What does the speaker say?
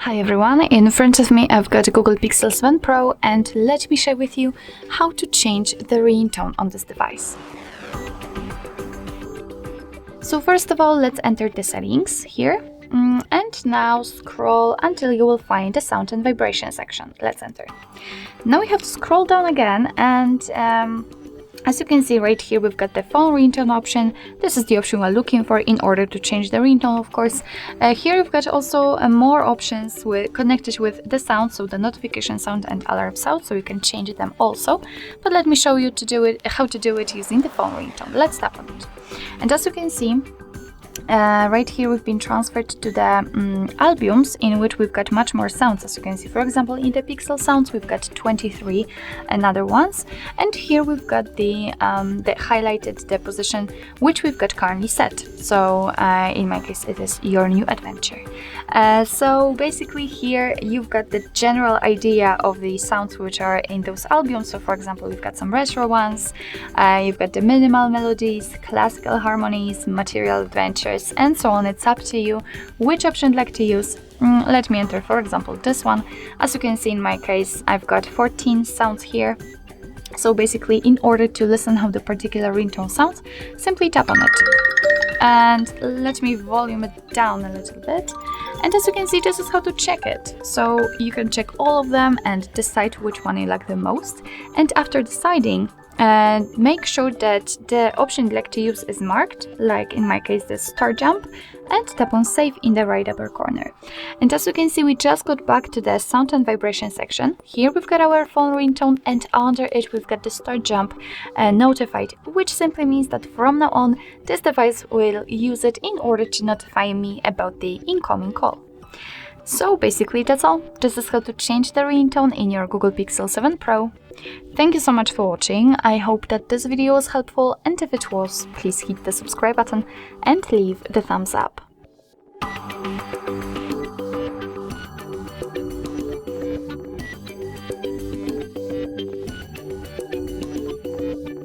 Hi everyone, in front of me I've got a Google Pixel 7 Pro and let me share with you how to change the ringtone on this device. So first of all, let's enter the settings here and now scroll until you will find the sound and vibration section. Let's enter. Now we have to scroll down again and as you can see right here, we've got the phone ringtone option. This is the option we're looking for in order to change the ringtone, of course. Here we've got also more options connected with the sound, so the notification sound and alarm sound, so you can change them also. But let me show you how to do it using the phone ringtone. Let's tap on it. And as you can see, right here we've been transferred to the albums in which we've got much more sounds. As you can see, for example, in the Pixel sounds we've got 23 another ones, and here we've got the highlighted the position which we've got currently set. So in my case it is your new adventure. So basically here you've got the general idea of the sounds which are in those albums. So for example, we've got some retro ones, you've got the minimal melodies, classical harmonies, material adventures, and so on. It's up to you which option you'd like to use. Let me enter, for example, this one. As you can see, in my case, I've got 14 sounds here. So basically, in order to listen how the particular ringtone sounds, simply tap on it. And let me volume it down a little bit. And as you can see, this is how to check it. So you can check all of them and decide which one you like the most. And after deciding, make sure that the option you'd like to use is marked, like in my case the start jump, and tap on save in the right upper corner. And as you can see, we just got back to the sound and vibration section. Here we've got our phone ringtone, and under it we've got the start jump notified, which simply means that from now on this device will use it in order to notify me about the incoming call. So basically that's all. This is how to change the ringtone in your Google Pixel 7 Pro. Thank you so much for watching. I hope that this video was helpful, and if it was, please hit the subscribe button and leave the thumbs up.